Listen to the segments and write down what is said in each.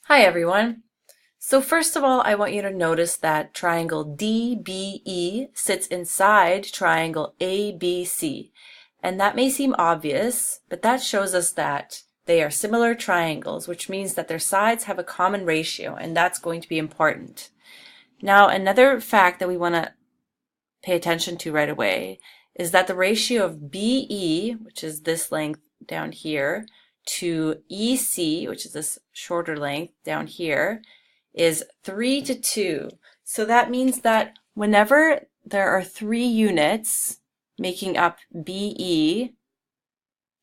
Hi everyone. So first of all, I want you to notice that triangle DBE sits inside triangle ABC. And that may seem obvious, but that shows us that they are similar triangles, which means that their sides have a common ratio, and that's going to be important. Now, another fact that we want to pay attention to right away is that the ratio of BE, which is this length down here, to EC, which is this shorter length down here, is 3 to 2. So that means that whenever there are 3 units making up BE,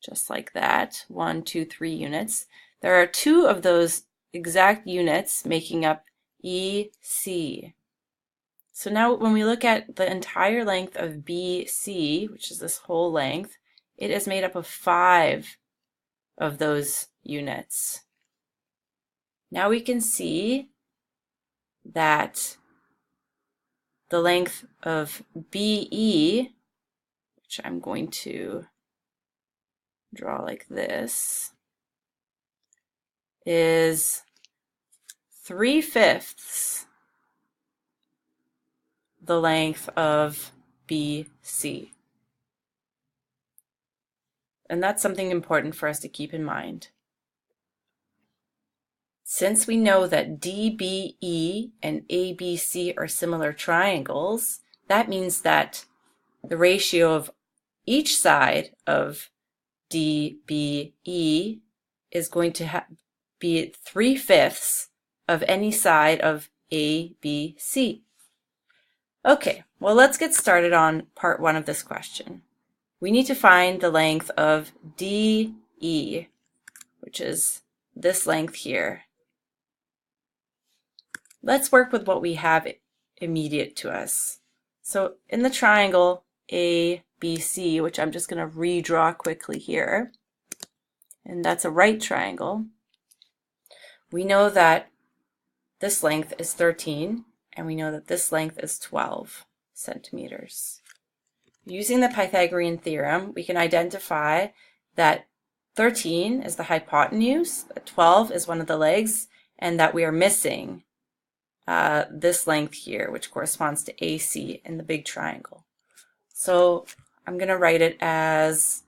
just like that, 1, 2, 3 units, there are 2 of those exact units making up EC. So now when we look at the entire length of BC, which is this whole length, it is made up of 5 of those units. Now we can see that the length of BE, which I'm going to draw like this, is 3/5 the length of BC. And that's something important for us to keep in mind. Since we know that DBE and ABC are similar triangles, that means that the ratio of each side of DBE is going to be 3/5 of any side of ABC. Okay, well, let's get started on part 1 of this question. We need to find the length of DE, which is this length here. Let's work with what we have immediate to us. So in the triangle ABC, which I'm just going to redraw quickly here, and that's a right triangle, we know that this length is 13, and we know that this length is 12 centimeters. Using the Pythagorean Theorem, we can identify that 13 is the hypotenuse, that 12 is one of the legs, and that we are missing this length here, which corresponds to AC in the big triangle. So I'm going to write it as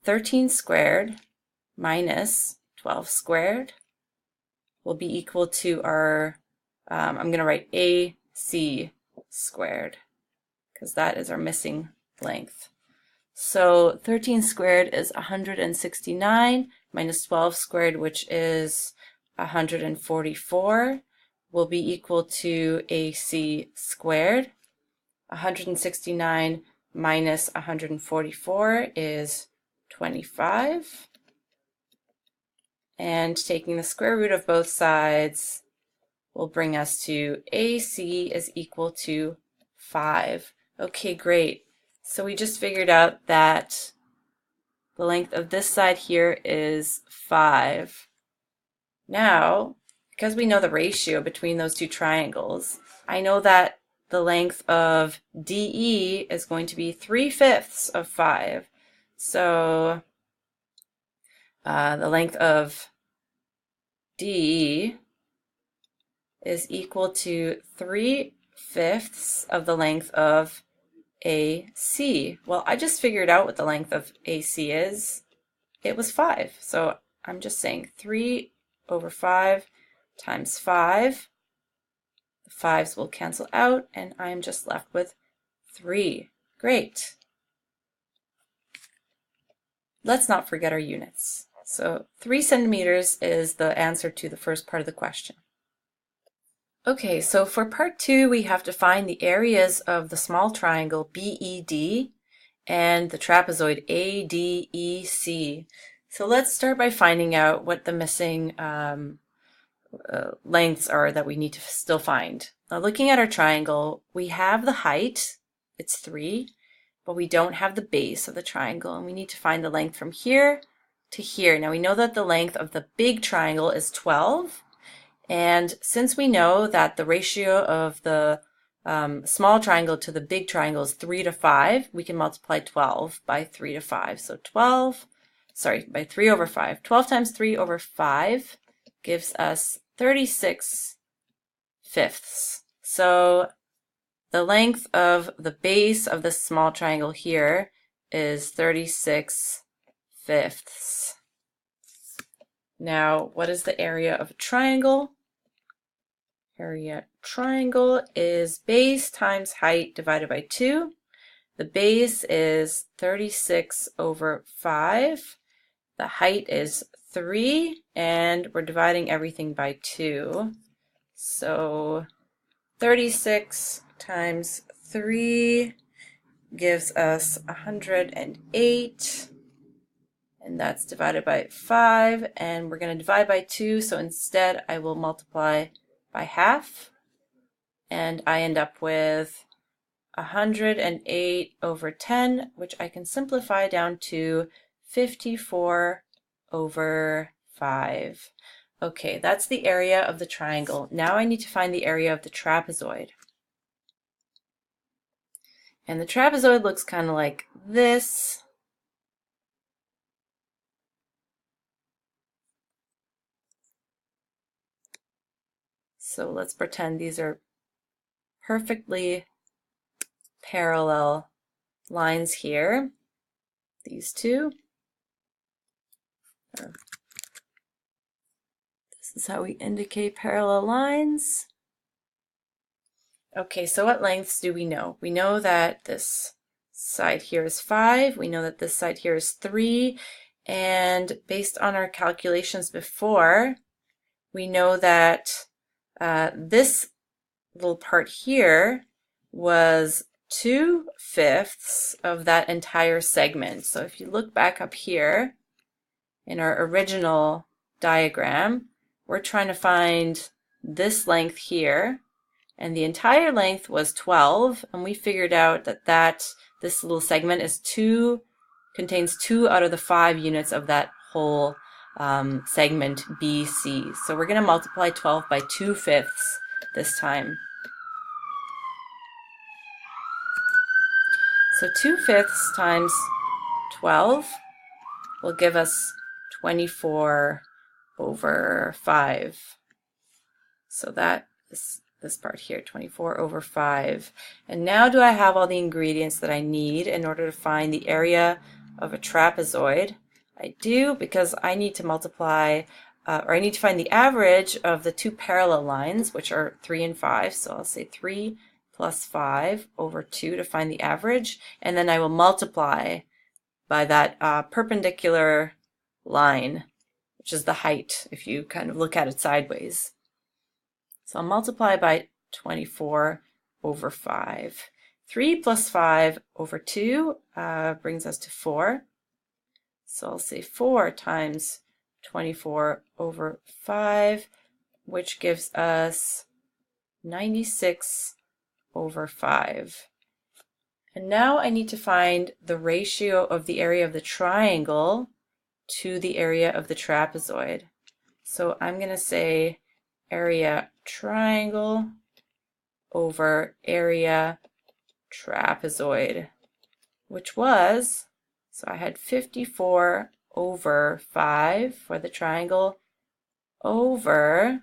13 squared minus 12 squared will be equal to our, I'm going to write AC squared, because that is our missing length. So 13 squared is 169 minus 12 squared, which is 144, will be equal to AC squared. 169 minus 144 is 25. And taking the square root of both sides will bring us to AC is equal to 5. Okay, great. So we just figured out that the length of this side here is 5. Now, because we know the ratio between those two triangles, I know that the length of DE is going to be 3/5 of 5. So the length of DE is equal to 3/5 of the length of AC. Well, I just figured out what the length of AC is. It was 5. So I'm just saying 3/5 times 5. The 5's will cancel out, and I'm just left with 3. Great. Let's not forget our units. So 3 centimeters is the answer to the first part of the question. Okay, so for part 2, we have to find the areas of the small triangle BED and the trapezoid ADEC. So let's start by finding out what the missing lengths are that we need to still find. Now, looking at our triangle, we have the height, it's 3, but we don't have the base of the triangle, and we need to find the length from here to here. Now, we know that the length of the big triangle is 12, and since we know that the ratio of the small triangle to the big triangle is 3 to 5, we can multiply 12 by 3 to 5. So by 3/5. 12 times 3/5 gives us 36/5. So the length of the base of this small triangle here is 36/5. Now, what is the area of a triangle? Area triangle is base times height divided by 2. The base is 36/5. The height is 3, and we're dividing everything by 2. So 36 times 3 gives us 108, and that's divided by 5, and we're going to divide by 2, so instead I will multiply by half, and I end up with 108/10, which I can simplify down to 54/5. Okay, that's the area of the triangle. Now I need to find the area of the trapezoid. And the trapezoid looks kind of like this. So let's pretend these are perfectly parallel lines here. These two. This is how we indicate parallel lines. Okay, so what lengths do we know? We know that this side here is 5. We know that this side here is 3. And based on our calculations before, we know that this little part here was 2/5 of that entire segment. So if you look back up here in our original diagram, we're trying to find this length here, and the entire length was 12, and we figured out that this little segment is contains 2 out of the 5 units of that whole segment BC. So we're going to multiply 12 by 2/5 this time. So 2/5 times 12 will give us 24/5. So that is this part here, 24/5. And now do I have all the ingredients that I need in order to find the area of a trapezoid? I do, because I need to multiply, or I need to find the average of the two parallel lines, which are 3 and 5. So I'll say 3 plus 5/2 to find the average, and then I will multiply by that perpendicular line, which is the height if you kind of look at it sideways. So I'll multiply by 24/5. 3 plus 5/2 brings us to 4. So I'll say 4 times 24/5, which gives us 96/5. And now I need to find the ratio of the area of the triangle to the area of the trapezoid. So I'm going to say area triangle over area trapezoid, which was, so I had 54/5 for the triangle over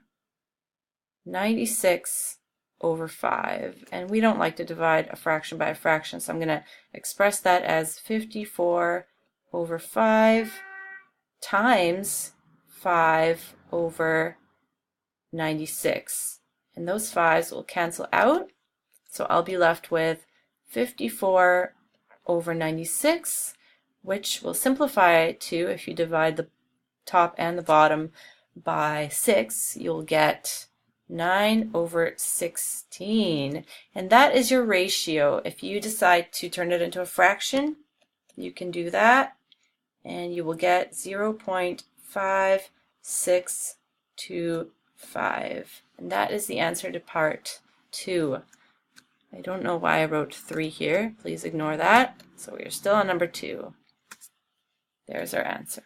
96/5. And we don't like to divide a fraction by a fraction, so I'm going to express that as 54/5 times 5/96. And those 5s will cancel out, so I'll be left with 54/96, which will simplify to, if you divide the top and the bottom by 6, you'll get 9/16. And that is your ratio. If you decide to turn it into a fraction, you can do that, and you will get 0.5625. And that is the answer to part 2. I don't know why I wrote 3 here. Please ignore that. So we are still on number 2. There's our answer.